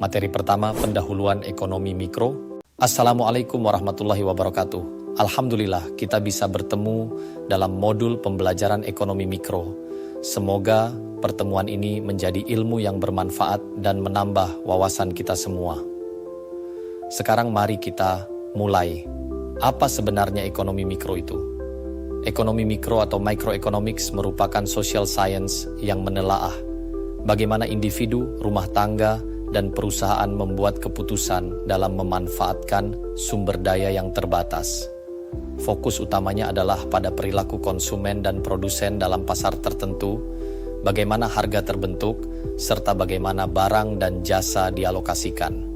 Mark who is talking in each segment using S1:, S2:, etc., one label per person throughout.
S1: Materi pertama, pendahuluan ekonomi mikro. Assalamualaikum warahmatullahi wabarakatuh. Alhamdulillah kita bisa bertemu dalam modul pembelajaran ekonomi mikro. Semoga pertemuan ini menjadi ilmu yang bermanfaat dan menambah wawasan kita semua. Sekarang mari kita mulai. Apa sebenarnya ekonomi mikro itu? Ekonomi mikro atau microeconomics merupakan social science yang menelaah bagaimana individu, rumah tangga, dan perusahaan membuat keputusan dalam memanfaatkan sumber daya yang terbatas. Fokus utamanya adalah pada perilaku konsumen dan produsen dalam pasar tertentu, bagaimana harga terbentuk, serta bagaimana barang dan jasa dialokasikan.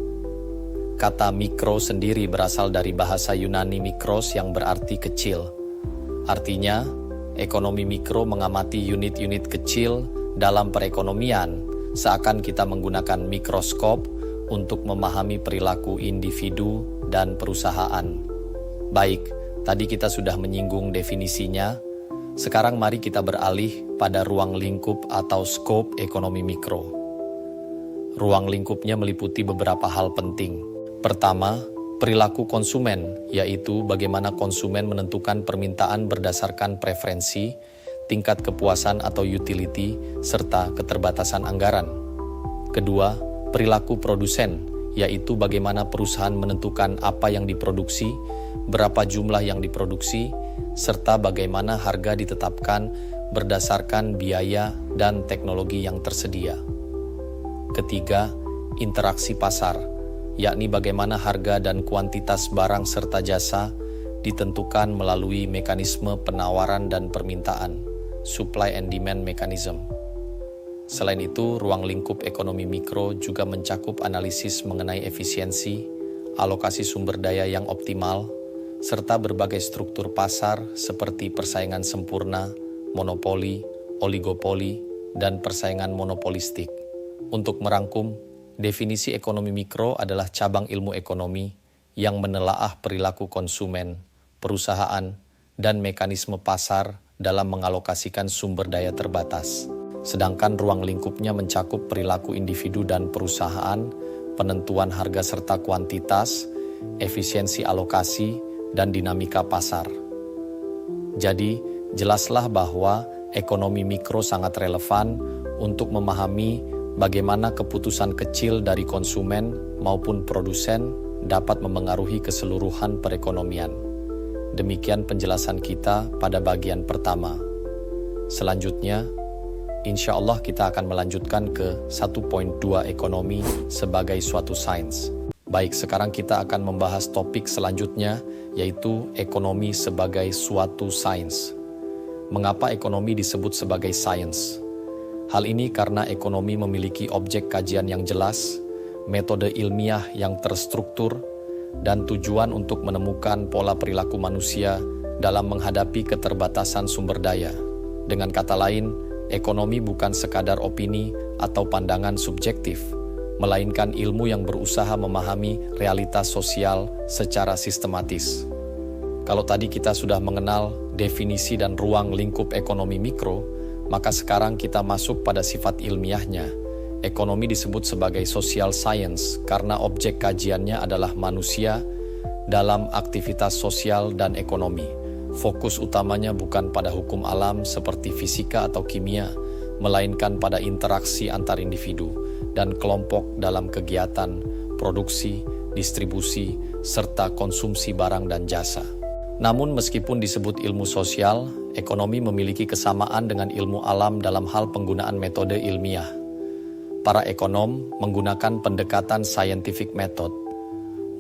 S1: Kata mikro sendiri berasal dari bahasa Yunani mikros yang berarti kecil. Artinya, ekonomi mikro mengamati unit-unit kecil dalam perekonomian, seakan kita menggunakan mikroskop untuk memahami perilaku individu dan perusahaan. Baik, tadi kita sudah menyinggung definisinya. Sekarang mari kita beralih pada ruang lingkup atau skop ekonomi mikro. Ruang lingkupnya meliputi beberapa hal penting. Pertama, perilaku konsumen, yaitu bagaimana konsumen menentukan permintaan berdasarkan preferensi, tingkat kepuasan atau utility, serta keterbatasan anggaran. Kedua, perilaku produsen, yaitu bagaimana perusahaan menentukan apa yang diproduksi, berapa jumlah yang diproduksi, serta bagaimana harga ditetapkan berdasarkan biaya dan teknologi yang tersedia. Ketiga, interaksi pasar, yakni bagaimana harga dan kuantitas barang serta jasa ditentukan melalui mekanisme penawaran dan permintaan, supply and demand mechanism. Selain itu, ruang lingkup ekonomi mikro juga mencakup analisis mengenai efisiensi, alokasi sumber daya yang optimal, serta berbagai struktur pasar seperti persaingan sempurna, monopoli, oligopoli, dan persaingan monopolistik. Untuk merangkum, definisi ekonomi mikro adalah cabang ilmu ekonomi yang menelaah perilaku konsumen, perusahaan, dan mekanisme pasar dalam mengalokasikan sumber daya terbatas. Sedangkan ruang lingkupnya mencakup perilaku individu dan perusahaan, penentuan harga serta kuantitas, efisiensi alokasi, dan dinamika pasar. Jadi, jelaslah bahwa ekonomi mikro sangat relevan untuk memahami bagaimana keputusan kecil dari konsumen maupun produsen dapat memengaruhi keseluruhan perekonomian. Demikian penjelasan kita pada bagian pertama. Selanjutnya, insya Allah kita akan melanjutkan ke 1.2 ekonomi sebagai suatu sains. Baik, sekarang kita akan membahas topik selanjutnya, yaitu ekonomi sebagai suatu sains. Mengapa ekonomi disebut sebagai sains? Hal ini karena ekonomi memiliki objek kajian yang jelas, metode ilmiah yang terstruktur, dan tujuan untuk menemukan pola perilaku manusia dalam menghadapi keterbatasan sumber daya. Dengan kata lain, ekonomi bukan sekadar opini atau pandangan subjektif, melainkan ilmu yang berusaha memahami realitas sosial secara sistematis. Kalau tadi kita sudah mengenal definisi dan ruang lingkup ekonomi mikro, maka sekarang kita masuk pada sifat ilmiahnya. Ekonomi disebut sebagai social science karena objek kajiannya adalah manusia dalam aktivitas sosial dan ekonomi. Fokus utamanya bukan pada hukum alam seperti fisika atau kimia, melainkan pada interaksi antar individu dan kelompok dalam kegiatan, produksi, distribusi, serta konsumsi barang dan jasa. Namun meskipun disebut ilmu sosial, ekonomi memiliki kesamaan dengan ilmu alam dalam hal penggunaan metode ilmiah. Para ekonom menggunakan pendekatan scientific method,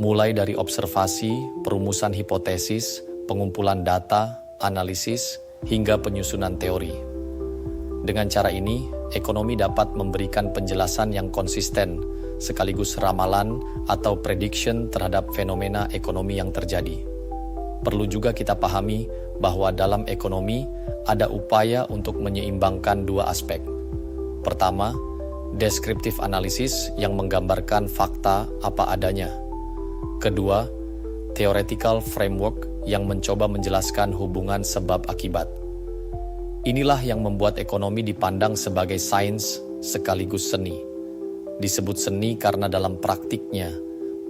S1: mulai dari observasi, perumusan hipotesis, pengumpulan data, analisis, hingga penyusunan teori. Dengan cara ini, ekonomi dapat memberikan penjelasan yang konsisten, sekaligus ramalan atau prediction terhadap fenomena ekonomi yang terjadi. Perlu juga kita pahami bahwa dalam ekonomi ada upaya untuk menyeimbangkan dua aspek. Pertama, deskriptif analisis yang menggambarkan fakta apa adanya. Kedua, theoretical framework yang mencoba menjelaskan hubungan sebab akibat. Inilah yang membuat ekonomi dipandang sebagai sains sekaligus seni. Disebut seni karena dalam praktiknya,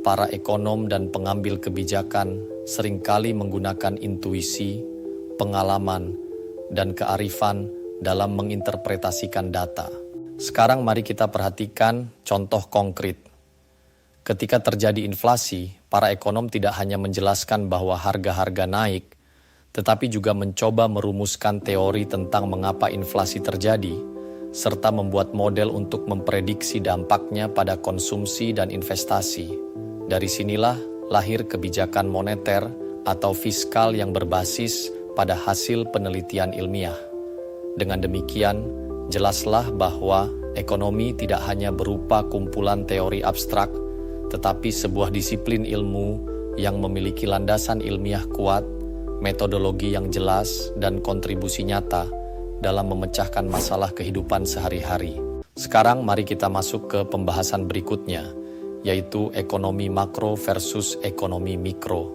S1: para ekonom dan pengambil kebijakan seringkali menggunakan intuisi, pengalaman, dan kearifan dalam menginterpretasikan data. Sekarang mari kita perhatikan contoh konkret. Ketika terjadi inflasi, para ekonom tidak hanya menjelaskan bahwa harga-harga naik, tetapi juga mencoba merumuskan teori tentang mengapa inflasi terjadi, serta membuat model untuk memprediksi dampaknya pada konsumsi dan investasi. Dari sinilah lahir kebijakan moneter atau fiskal yang berbasis pada hasil penelitian ilmiah. Dengan demikian, jelaslah bahwa ekonomi tidak hanya berupa kumpulan teori abstrak, tetapi sebuah disiplin ilmu yang memiliki landasan ilmiah kuat, metodologi yang jelas, dan kontribusi nyata dalam memecahkan masalah kehidupan sehari-hari. Sekarang mari kita masuk ke pembahasan berikutnya, yaitu ekonomi makro versus ekonomi mikro.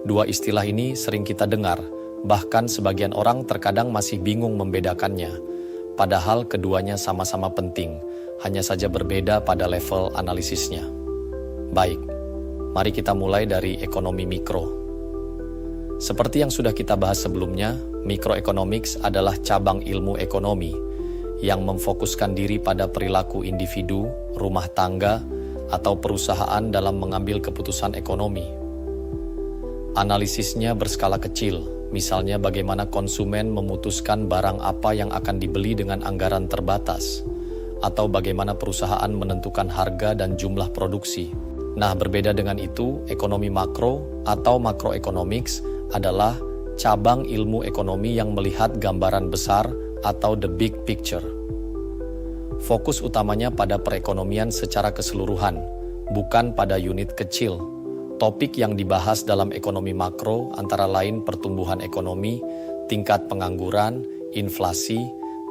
S1: Dua istilah ini sering kita dengar, bahkan sebagian orang terkadang masih bingung membedakannya, padahal keduanya sama-sama penting, hanya saja berbeda pada level analisisnya. Baik, mari kita mulai dari ekonomi mikro. Seperti yang sudah kita bahas sebelumnya, microeconomics adalah cabang ilmu ekonomi yang memfokuskan diri pada perilaku individu, rumah tangga, atau perusahaan dalam mengambil keputusan ekonomi. Analisisnya berskala kecil, misalnya bagaimana konsumen memutuskan barang apa yang akan dibeli dengan anggaran terbatas, atau bagaimana perusahaan menentukan harga dan jumlah produksi. Nah, berbeda dengan itu, ekonomi makro atau macroeconomics adalah cabang ilmu ekonomi yang melihat gambaran besar atau the big picture. Fokus utamanya pada perekonomian secara keseluruhan, bukan pada unit kecil. Topik yang dibahas dalam ekonomi makro antara lain pertumbuhan ekonomi, tingkat pengangguran, inflasi,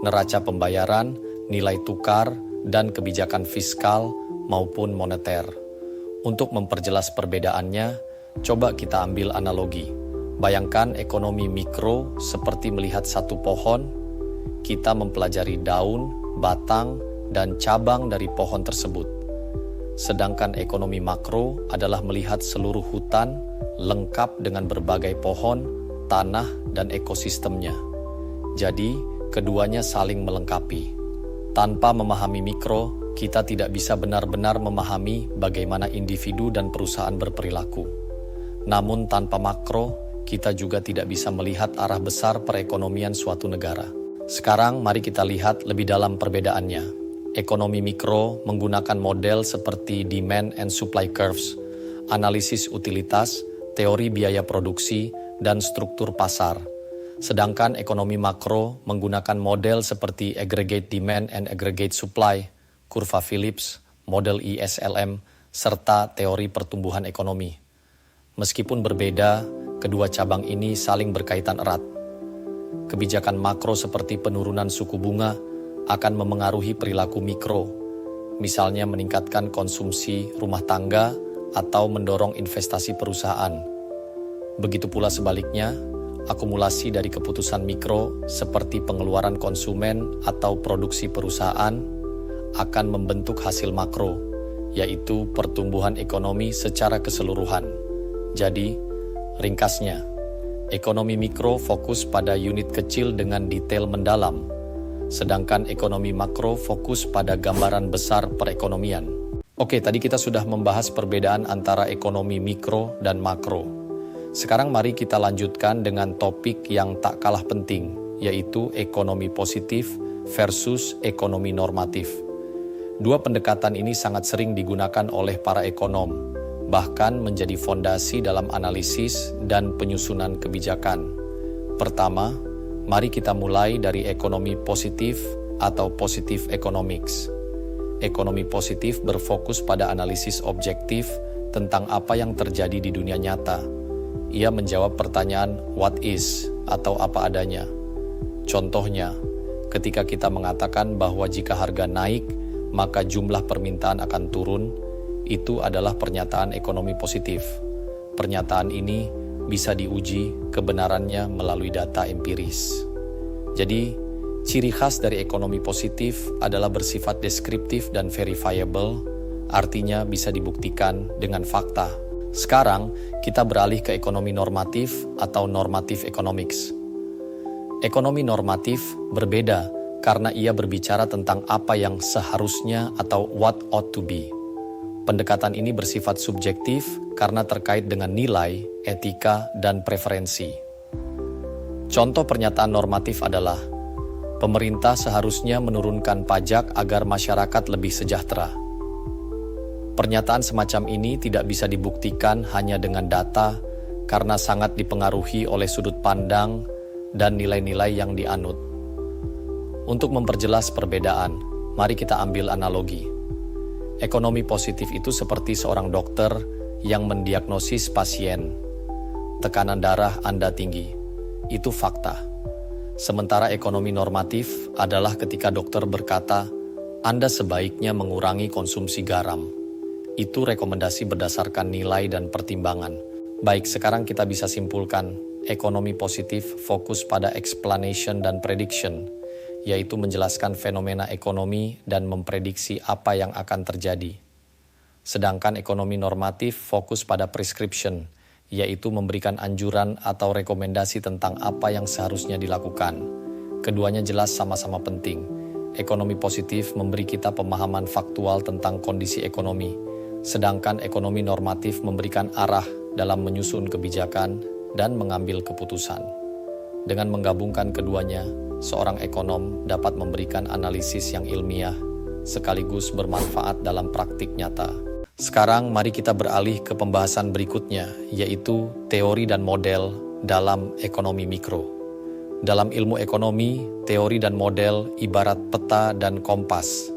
S1: neraca pembayaran, nilai tukar, dan kebijakan fiskal maupun moneter. Untuk memperjelas perbedaannya, coba kita ambil analogi. Bayangkan ekonomi mikro seperti melihat satu pohon, kita mempelajari daun, batang, dan cabang dari pohon tersebut. Sedangkan ekonomi makro adalah melihat seluruh hutan lengkap dengan berbagai pohon, tanah, dan ekosistemnya. Jadi, keduanya saling melengkapi. Tanpa memahami mikro, kita tidak bisa benar-benar memahami bagaimana individu dan perusahaan berperilaku. Namun tanpa makro, kita juga tidak bisa melihat arah besar perekonomian suatu negara. Sekarang mari kita lihat lebih dalam perbedaannya. Ekonomi mikro menggunakan model seperti demand and supply curves, analisis utilitas, teori biaya produksi, dan struktur pasar. Sedangkan ekonomi makro menggunakan model seperti aggregate demand and aggregate supply, kurva Phillips, model ISLM, serta teori pertumbuhan ekonomi. Meskipun berbeda, kedua cabang ini saling berkaitan erat. Kebijakan makro seperti penurunan suku bunga akan memengaruhi perilaku mikro, misalnya meningkatkan konsumsi rumah tangga atau mendorong investasi perusahaan. Begitu pula sebaliknya, akumulasi dari keputusan mikro seperti pengeluaran konsumen atau produksi perusahaan akan membentuk hasil makro, yaitu pertumbuhan ekonomi secara keseluruhan. Jadi, ringkasnya, ekonomi mikro fokus pada unit kecil dengan detail mendalam, sedangkan ekonomi makro fokus pada gambaran besar perekonomian. Oke, tadi kita sudah membahas perbedaan antara ekonomi mikro dan makro. Sekarang mari kita lanjutkan dengan topik yang tak kalah penting, yaitu ekonomi positif versus ekonomi normatif. Dua pendekatan ini sangat sering digunakan oleh para ekonom, bahkan menjadi fondasi dalam analisis dan penyusunan kebijakan. Pertama, mari kita mulai dari ekonomi positif atau positive economics. Ekonomi positif berfokus pada analisis objektif tentang apa yang terjadi di dunia nyata. Ia menjawab pertanyaan what is atau apa adanya. Contohnya, ketika kita mengatakan bahwa jika harga naik, maka jumlah permintaan akan turun, itu adalah pernyataan ekonomi positif. Pernyataan ini bisa diuji kebenarannya melalui data empiris. Jadi, Ciri khas dari ekonomi positif adalah bersifat deskriptif dan verifiable, artinya bisa dibuktikan dengan fakta. Sekarang, kita beralih ke ekonomi normatif atau normative economics. Ekonomi normatif berbeda karena ia berbicara tentang apa yang seharusnya atau what ought to be. Pendekatan ini bersifat subjektif karena terkait dengan nilai, etika, dan preferensi. Contoh pernyataan normatif adalah, pemerintah seharusnya menurunkan pajak agar masyarakat lebih sejahtera. Pernyataan semacam ini tidak bisa dibuktikan hanya dengan data karena sangat dipengaruhi oleh sudut pandang dan nilai-nilai yang dianut. Untuk memperjelas perbedaan, mari kita ambil analogi. Ekonomi positif itu seperti seorang dokter yang mendiagnosis pasien. Tekanan darah Anda tinggi. Itu fakta. Sementara ekonomi normatif adalah ketika dokter berkata, Anda sebaiknya mengurangi konsumsi garam. Itu rekomendasi berdasarkan nilai dan pertimbangan. Baik, sekarang kita bisa simpulkan, ekonomi positif fokus pada explanation dan prediction, yaitu menjelaskan fenomena ekonomi dan memprediksi apa yang akan terjadi. Sedangkan ekonomi normatif fokus pada prescription, yaitu memberikan anjuran atau rekomendasi tentang apa yang seharusnya dilakukan. Keduanya jelas sama-sama penting. Ekonomi positif memberi kita pemahaman faktual tentang kondisi ekonomi, sedangkan ekonomi normatif memberikan arah dalam menyusun kebijakan dan mengambil keputusan. Dengan menggabungkan keduanya, seorang ekonom dapat memberikan analisis yang ilmiah, sekaligus bermanfaat dalam praktik nyata. Sekarang mari kita beralih ke pembahasan berikutnya, yaitu teori dan model dalam ekonomi mikro. Dalam ilmu ekonomi, teori dan model ibarat peta dan kompas.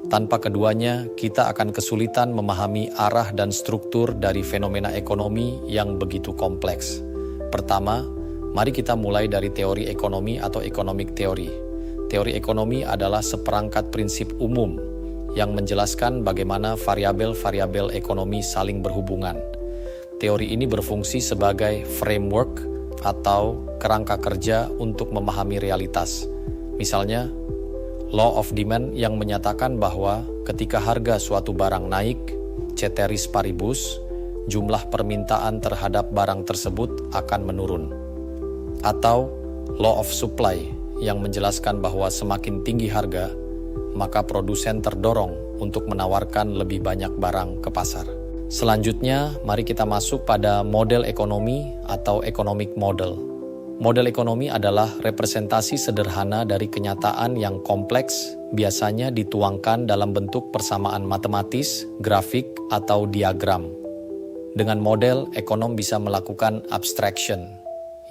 S1: Tanpa keduanya, kita akan kesulitan memahami arah dan struktur dari fenomena ekonomi yang begitu kompleks. Pertama, mari kita mulai dari teori ekonomi atau economic theory. Teori ekonomi adalah seperangkat prinsip umum yang menjelaskan bagaimana variabel-variabel ekonomi saling berhubungan. Teori ini berfungsi sebagai framework atau kerangka kerja untuk memahami realitas. Misalnya, law of demand yang menyatakan bahwa ketika harga suatu barang naik, ceteris paribus, jumlah permintaan terhadap barang tersebut akan menurun. Atau law of supply yang menjelaskan bahwa semakin tinggi harga, maka produsen terdorong untuk menawarkan lebih banyak barang ke pasar. Selanjutnya, mari kita masuk pada model ekonomi atau economic model. Model ekonomi adalah representasi sederhana dari kenyataan yang kompleks, biasanya dituangkan dalam bentuk persamaan matematis, grafik, atau diagram. Dengan model, ekonom bisa melakukan abstraction,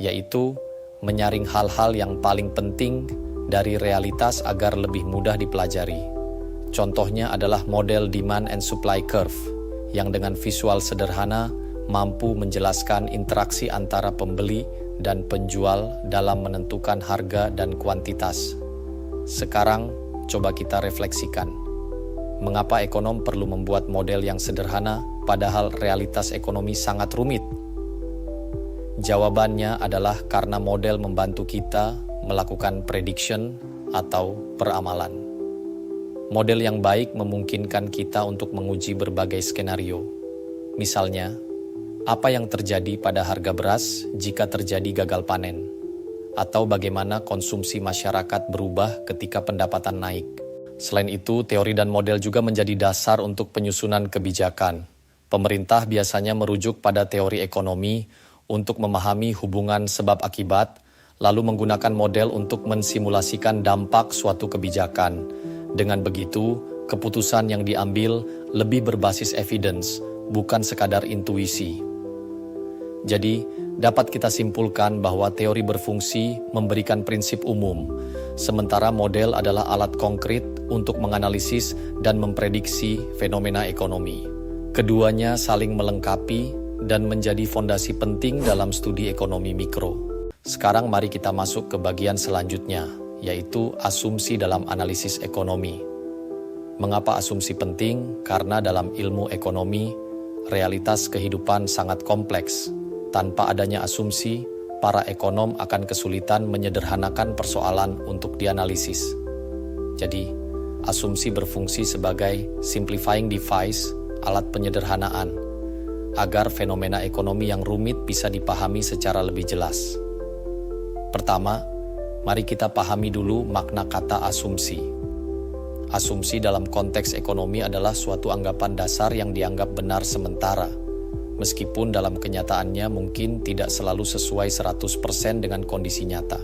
S1: yaitu menyaring hal-hal yang paling penting dari realitas agar lebih mudah dipelajari. Contohnya adalah model demand and supply curve, yang dengan visual sederhana mampu menjelaskan interaksi antara pembeli dan penjual dalam menentukan harga dan kuantitas. Sekarang, coba kita refleksikan. Mengapa ekonom perlu membuat model yang sederhana, padahal realitas ekonomi sangat rumit? Jawabannya adalah karena model membantu kita melakukan prediction atau peramalan. Model yang baik memungkinkan kita untuk menguji berbagai skenario. Misalnya, apa yang terjadi pada harga beras jika terjadi gagal panen? Atau bagaimana konsumsi masyarakat berubah ketika pendapatan naik? Selain itu, teori dan model juga menjadi dasar untuk penyusunan kebijakan. Pemerintah biasanya merujuk pada teori ekonomi untuk memahami hubungan sebab akibat, lalu menggunakan model untuk mensimulasikan dampak suatu kebijakan. Dengan begitu, keputusan yang diambil lebih berbasis evidence, bukan sekadar intuisi. Jadi, dapat kita simpulkan bahwa teori berfungsi memberikan prinsip umum, sementara model adalah alat konkret untuk menganalisis dan memprediksi fenomena ekonomi. Keduanya saling melengkapi dan menjadi fondasi penting dalam studi ekonomi mikro. Sekarang mari kita masuk ke bagian selanjutnya, yaitu asumsi dalam analisis ekonomi. Mengapa asumsi penting? Karena dalam ilmu ekonomi, realitas kehidupan sangat kompleks. Tanpa adanya asumsi, para ekonom akan kesulitan menyederhanakan persoalan untuk dianalisis. Jadi, asumsi berfungsi sebagai simplifying device, alat penyederhanaan, agar fenomena ekonomi yang rumit bisa dipahami secara lebih jelas. Pertama, mari kita pahami dulu makna kata asumsi. Asumsi dalam konteks ekonomi adalah suatu anggapan dasar yang dianggap benar sementara, meskipun dalam kenyataannya mungkin tidak selalu sesuai 100% dengan kondisi nyata.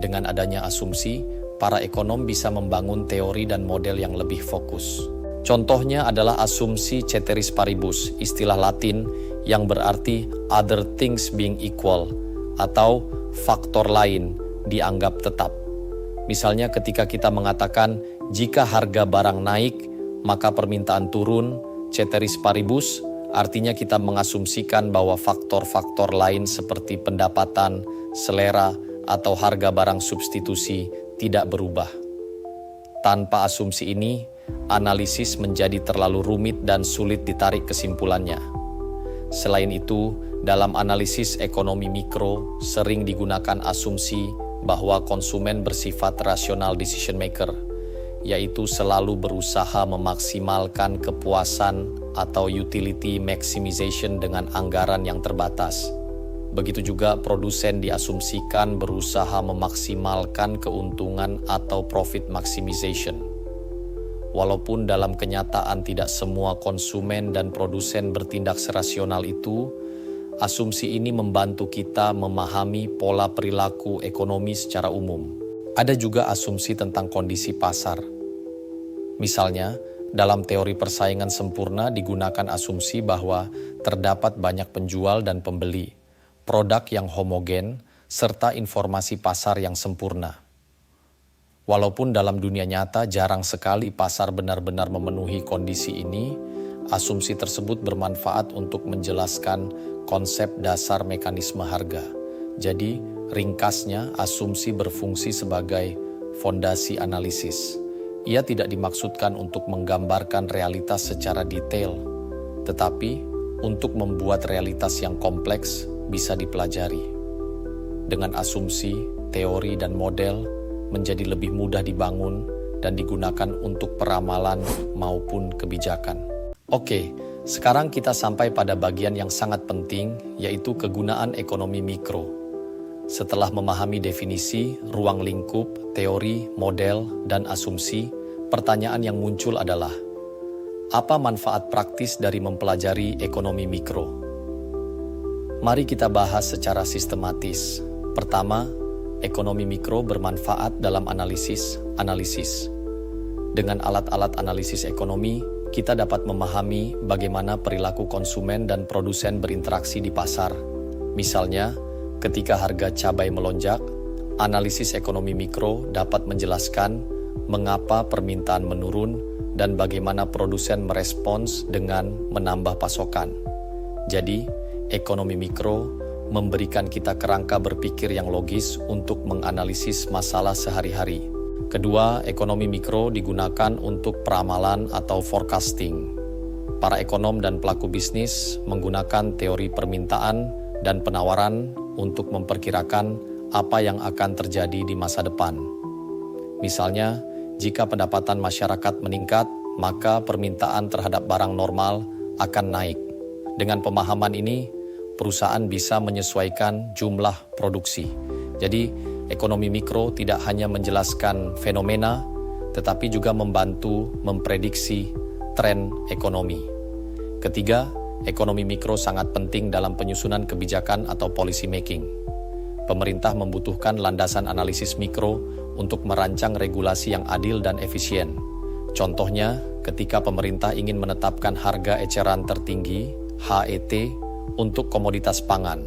S1: Dengan adanya asumsi, para ekonom bisa membangun teori dan model yang lebih fokus. Contohnya adalah asumsi ceteris paribus, istilah Latin yang berarti other things being equal, atau faktor lain dianggap tetap. Misalnya ketika kita mengatakan jika harga barang naik, maka permintaan turun, ceteris paribus, artinya kita mengasumsikan bahwa faktor-faktor lain seperti pendapatan, selera, atau harga barang substitusi tidak berubah. Tanpa asumsi ini, analisis menjadi terlalu rumit dan sulit ditarik kesimpulannya. Selain itu, dalam analisis ekonomi mikro sering digunakan asumsi bahwa konsumen bersifat rational decision maker, yaitu selalu berusaha memaksimalkan kepuasan atau utility maximization dengan anggaran yang terbatas. Begitu juga produsen diasumsikan berusaha memaksimalkan keuntungan atau profit maximization. Walaupun dalam kenyataan tidak semua konsumen dan produsen bertindak serasional itu, asumsi ini membantu kita memahami pola perilaku ekonomi secara umum. Ada juga asumsi tentang kondisi pasar. Misalnya, dalam teori persaingan sempurna digunakan asumsi bahwa terdapat banyak penjual dan pembeli, produk yang homogen, serta informasi pasar yang sempurna. Walaupun dalam dunia nyata jarang sekali pasar benar-benar memenuhi kondisi ini, asumsi tersebut bermanfaat untuk menjelaskan konsep dasar mekanisme harga. Jadi, ringkasnya, asumsi berfungsi sebagai fondasi analisis. Ia tidak dimaksudkan untuk menggambarkan realitas secara detail, tetapi untuk membuat realitas yang kompleks bisa dipelajari. Dengan asumsi, teori, dan model menjadi lebih mudah dibangun dan digunakan untuk peramalan maupun kebijakan. Oke, sekarang kita sampai pada bagian yang sangat penting, yaitu kegunaan ekonomi mikro. Setelah memahami definisi, ruang lingkup, teori, model, dan asumsi, pertanyaan yang muncul adalah, apa manfaat praktis dari mempelajari ekonomi mikro? Mari kita bahas secara sistematis. Pertama, ekonomi mikro bermanfaat dalam analisis. Dengan alat-alat analisis ekonomi, kita dapat memahami bagaimana perilaku konsumen dan produsen berinteraksi di pasar. Misalnya, ketika harga cabai melonjak, analisis ekonomi mikro dapat menjelaskan mengapa permintaan menurun dan bagaimana produsen merespons dengan menambah pasokan. Jadi, ekonomi mikro memberikan kita kerangka berpikir yang logis untuk menganalisis masalah sehari-hari. Kedua, ekonomi mikro digunakan untuk peramalan atau forecasting. Para ekonom dan pelaku bisnis menggunakan teori permintaan dan penawaran untuk memperkirakan apa yang akan terjadi di masa depan. Misalnya, jika pendapatan masyarakat meningkat, maka permintaan terhadap barang normal akan naik. Dengan pemahaman ini, perusahaan bisa menyesuaikan jumlah produksi. Jadi, ekonomi mikro tidak hanya menjelaskan fenomena, tetapi juga membantu memprediksi tren ekonomi. Ketiga, ekonomi mikro sangat penting dalam penyusunan kebijakan atau policy making. Pemerintah membutuhkan landasan analisis mikro untuk merancang regulasi yang adil dan efisien. Contohnya, ketika pemerintah ingin menetapkan harga eceran tertinggi, HET, untuk komoditas pangan,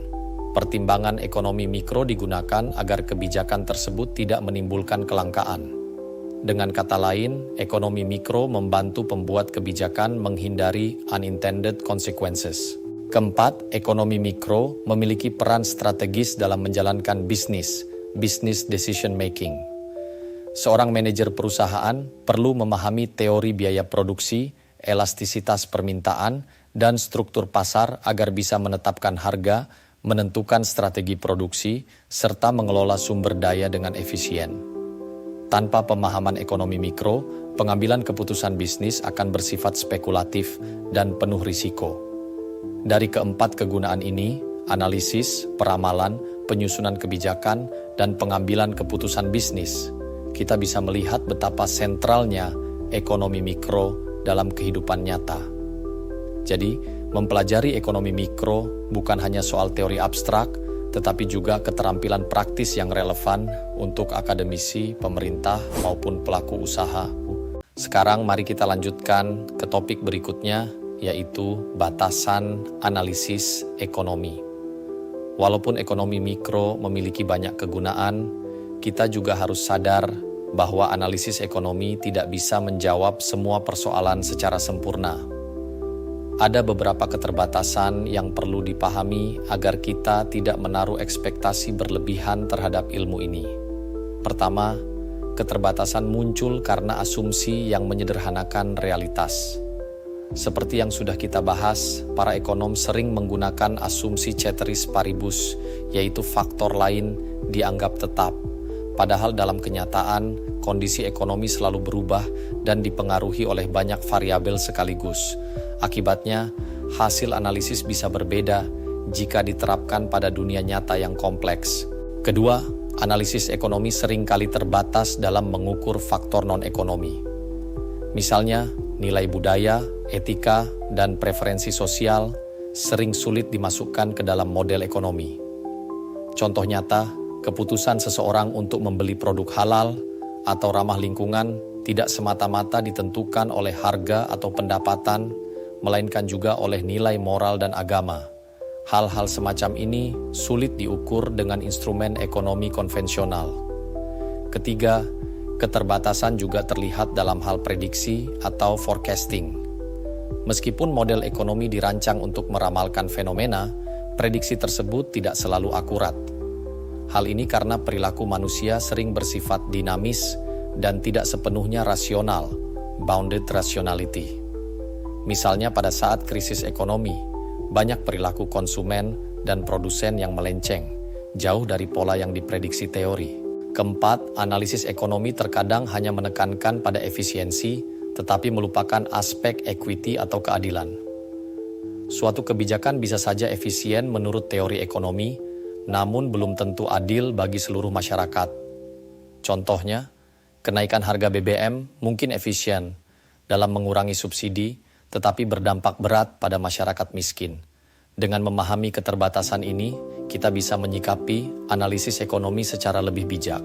S1: pertimbangan ekonomi mikro digunakan agar kebijakan tersebut tidak menimbulkan kelangkaan. Dengan kata lain, ekonomi mikro membantu pembuat kebijakan menghindari unintended consequences. Keempat, ekonomi mikro memiliki peran strategis dalam menjalankan business decision making. Seorang manajer perusahaan perlu memahami teori biaya produksi, elastisitas permintaan, dan struktur pasar agar bisa menetapkan harga, menentukan strategi produksi, serta mengelola sumber daya dengan efisien. Tanpa pemahaman ekonomi mikro, pengambilan keputusan bisnis akan bersifat spekulatif dan penuh risiko. Dari keempat kegunaan ini, analisis, peramalan, penyusunan kebijakan, dan pengambilan keputusan bisnis, kita bisa melihat betapa sentralnya ekonomi mikro dalam kehidupan nyata. Jadi, mempelajari ekonomi mikro bukan hanya soal teori abstrak, tetapi juga keterampilan praktis yang relevan untuk akademisi, pemerintah, maupun pelaku usaha. Sekarang mari kita lanjutkan ke topik berikutnya, yaitu batasan analisis ekonomi. Walaupun ekonomi mikro memiliki banyak kegunaan, kita juga harus sadar bahwa analisis ekonomi tidak bisa menjawab semua persoalan secara sempurna. Ada beberapa keterbatasan yang perlu dipahami agar kita tidak menaruh ekspektasi berlebihan terhadap ilmu ini. Pertama, keterbatasan muncul karena asumsi yang menyederhanakan realitas. Seperti yang sudah kita bahas, para ekonom sering menggunakan asumsi ceteris paribus, yaitu faktor lain dianggap tetap. Padahal dalam kenyataan, kondisi ekonomi selalu berubah dan dipengaruhi oleh banyak variabel sekaligus. Akibatnya, hasil analisis bisa berbeda jika diterapkan pada dunia nyata yang kompleks. Kedua, analisis ekonomi seringkali terbatas dalam mengukur faktor non-ekonomi. Misalnya, nilai budaya, etika, dan preferensi sosial sering sulit dimasukkan ke dalam model ekonomi. Contoh nyata, keputusan seseorang untuk membeli produk halal atau ramah lingkungan tidak semata-mata ditentukan oleh harga atau pendapatan, melainkan juga oleh nilai moral dan agama. Hal-hal semacam ini sulit diukur dengan instrumen ekonomi konvensional. Ketiga, keterbatasan juga terlihat dalam hal prediksi atau forecasting. Meskipun model ekonomi dirancang untuk meramalkan fenomena, prediksi tersebut tidak selalu akurat. Hal ini karena perilaku manusia sering bersifat dinamis dan tidak sepenuhnya rasional, bounded rationality. Misalnya pada saat krisis ekonomi, banyak perilaku konsumen dan produsen yang melenceng, jauh dari pola yang diprediksi teori. Keempat, analisis ekonomi terkadang hanya menekankan pada efisiensi, tetapi melupakan aspek equity atau keadilan. Suatu kebijakan bisa saja efisien menurut teori ekonomi, namun belum tentu adil bagi seluruh masyarakat. Contohnya, kenaikan harga BBM mungkin efisien dalam mengurangi subsidi, tetapi berdampak berat pada masyarakat miskin. Dengan memahami keterbatasan ini, kita bisa menyikapi analisis ekonomi secara lebih bijak.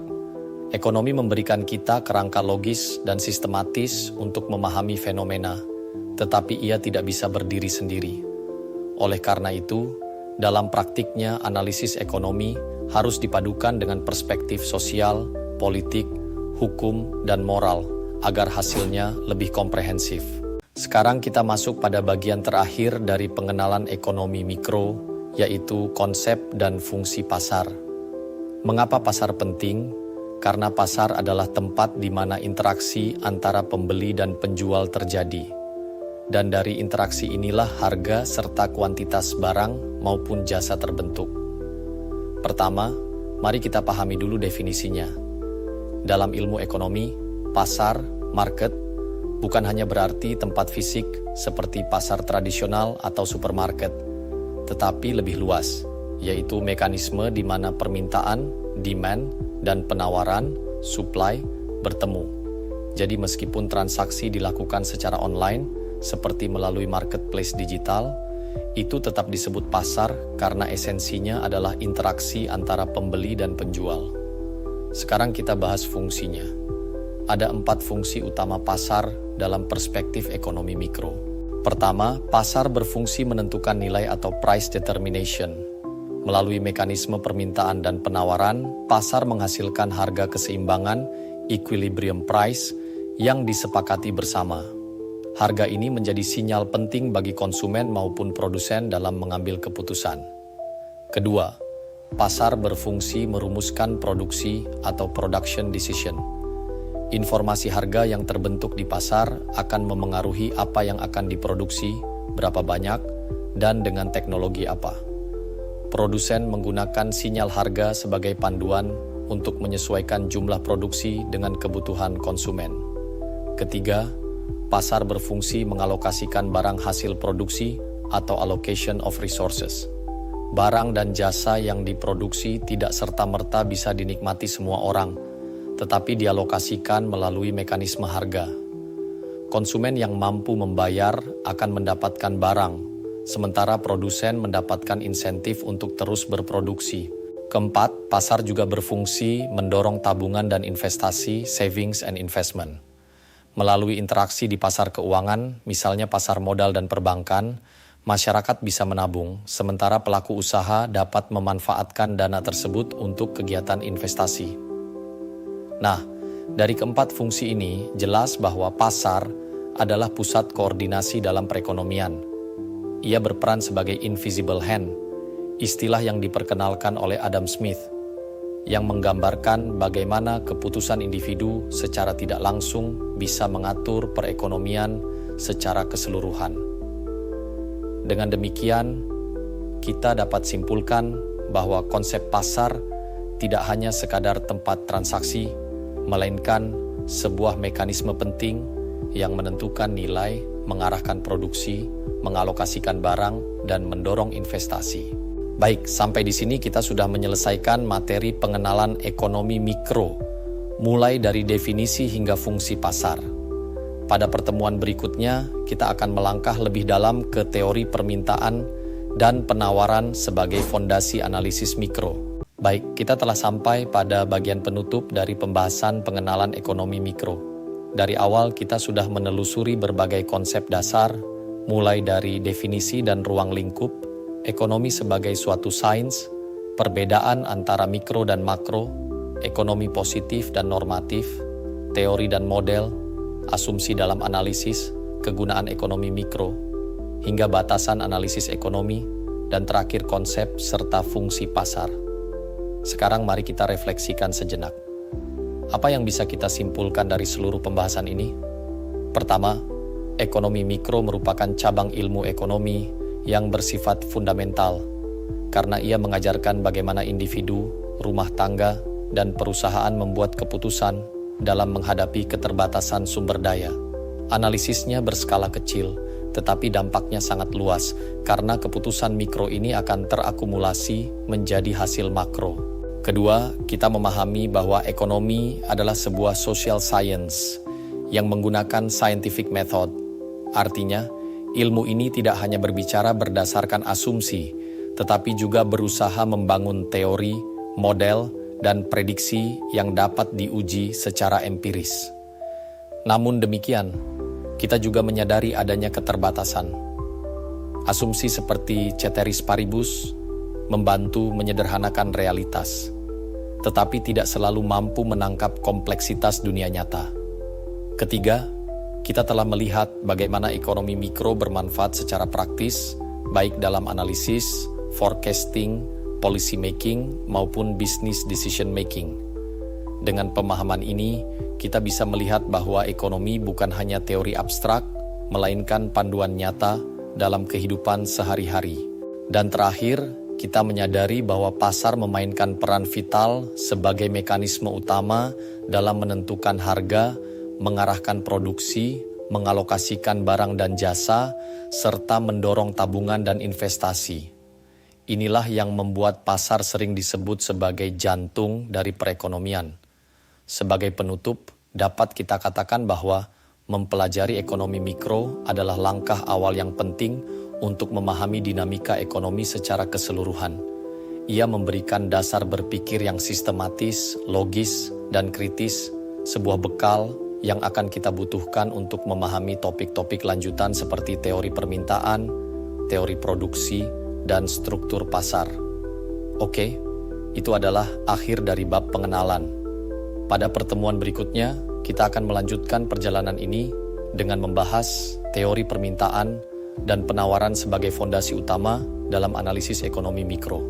S1: Ekonomi memberikan kita kerangka logis dan sistematis untuk memahami fenomena, tetapi ia tidak bisa berdiri sendiri. Oleh karena itu, dalam praktiknya analisis ekonomi harus dipadukan dengan perspektif sosial, politik, hukum, dan moral agar hasilnya lebih komprehensif. Sekarang kita masuk pada bagian terakhir dari pengenalan ekonomi mikro, yaitu konsep dan fungsi pasar. Mengapa pasar penting? Karena pasar adalah tempat di mana interaksi antara pembeli dan penjual terjadi. Dan dari interaksi inilah harga serta kuantitas barang maupun jasa terbentuk. Pertama, mari kita pahami dulu definisinya. Dalam ilmu ekonomi, pasar, market, bukan hanya berarti tempat fisik seperti pasar tradisional atau supermarket, tetapi lebih luas, yaitu mekanisme di mana permintaan, demand, dan penawaran, supply, bertemu. Jadi meskipun transaksi dilakukan secara online, seperti melalui marketplace digital, itu tetap disebut pasar karena esensinya adalah interaksi antara pembeli dan penjual. Sekarang kita bahas fungsinya. Ada 4 fungsi utama pasar dalam perspektif ekonomi mikro. Pertama, pasar berfungsi menentukan nilai atau price determination. Melalui mekanisme permintaan dan penawaran, pasar menghasilkan harga keseimbangan, equilibrium price, yang disepakati bersama. Harga ini menjadi sinyal penting bagi konsumen maupun produsen dalam mengambil keputusan. Kedua, pasar berfungsi merumuskan produksi atau production decision. Informasi harga yang terbentuk di pasar akan memengaruhi apa yang akan diproduksi, berapa banyak, dan dengan teknologi apa. Produsen menggunakan sinyal harga sebagai panduan untuk menyesuaikan jumlah produksi dengan kebutuhan konsumen. Ketiga, pasar berfungsi mengalokasikan barang hasil produksi atau allocation of resources. Barang dan jasa yang diproduksi tidak serta-merta bisa dinikmati semua orang, tetapi dialokasikan melalui mekanisme harga. Konsumen yang mampu membayar akan mendapatkan barang, sementara produsen mendapatkan insentif untuk terus berproduksi. Keempat, pasar juga berfungsi mendorong tabungan dan investasi, savings and investment. Melalui interaksi di pasar keuangan, misalnya pasar modal dan perbankan, masyarakat bisa menabung, sementara pelaku usaha dapat memanfaatkan dana tersebut untuk kegiatan investasi. Nah, dari keempat fungsi ini, jelas bahwa pasar adalah pusat koordinasi dalam perekonomian. Ia berperan sebagai invisible hand, istilah yang diperkenalkan oleh Adam Smith, yang menggambarkan bagaimana keputusan individu secara tidak langsung bisa mengatur perekonomian secara keseluruhan. Dengan demikian, kita dapat simpulkan bahwa konsep pasar tidak hanya sekadar tempat transaksi, melainkan sebuah mekanisme penting yang menentukan nilai, mengarahkan produksi, mengalokasikan barang, dan mendorong investasi. Baik, sampai di sini kita sudah menyelesaikan materi pengenalan ekonomi mikro, mulai dari definisi hingga fungsi pasar. Pada pertemuan berikutnya, kita akan melangkah lebih dalam ke teori permintaan dan penawaran sebagai fondasi analisis mikro. Baik, kita telah sampai pada bagian penutup dari pembahasan pengenalan ekonomi mikro. Dari awal kita sudah menelusuri berbagai konsep dasar, mulai dari definisi dan ruang lingkup, ekonomi sebagai suatu sains, perbedaan antara mikro dan makro, ekonomi positif dan normatif, teori dan model, asumsi dalam analisis, kegunaan ekonomi mikro, hingga batasan analisis ekonomi, dan terakhir konsep serta fungsi pasar. Sekarang mari kita refleksikan sejenak. Apa yang bisa kita simpulkan dari seluruh pembahasan ini? Pertama, ekonomi mikro merupakan cabang ilmu ekonomi yang bersifat fundamental, karena ia mengajarkan bagaimana individu, rumah tangga, dan perusahaan membuat keputusan dalam menghadapi keterbatasan sumber daya. Analisisnya berskala kecil, tetapi dampaknya sangat luas, karena keputusan mikro ini akan terakumulasi menjadi hasil makro. Kedua, kita memahami bahwa ekonomi adalah sebuah social science yang menggunakan scientific method. Artinya, ilmu ini tidak hanya berbicara berdasarkan asumsi, tetapi juga berusaha membangun teori, model, dan prediksi yang dapat diuji secara empiris. Namun demikian, kita juga menyadari adanya keterbatasan. Asumsi seperti ceteris paribus membantu menyederhanakan realitas, tetapi tidak selalu mampu menangkap kompleksitas dunia nyata. Ketiga, kita telah melihat bagaimana ekonomi mikro bermanfaat secara praktis, baik dalam analisis, forecasting, policy making, maupun business decision making. Dengan pemahaman ini, kita bisa melihat bahwa ekonomi bukan hanya teori abstrak, melainkan panduan nyata dalam kehidupan sehari-hari. Dan terakhir, kita menyadari bahwa pasar memainkan peran vital sebagai mekanisme utama dalam menentukan harga, mengarahkan produksi, mengalokasikan barang dan jasa, serta mendorong tabungan dan investasi. Inilah yang membuat pasar sering disebut sebagai jantung dari perekonomian. Sebagai penutup, dapat kita katakan bahwa mempelajari ekonomi mikro adalah langkah awal yang penting untuk memahami dinamika ekonomi secara keseluruhan. Ia memberikan dasar berpikir yang sistematis, logis, dan kritis, sebuah bekal yang akan kita butuhkan untuk memahami topik-topik lanjutan seperti teori permintaan, teori produksi, dan struktur pasar. Oke, itu adalah akhir dari bab pengenalan. Pada pertemuan berikutnya, kita akan melanjutkan perjalanan ini dengan membahas teori permintaan dan penawaran sebagai fondasi utama dalam analisis ekonomi mikro.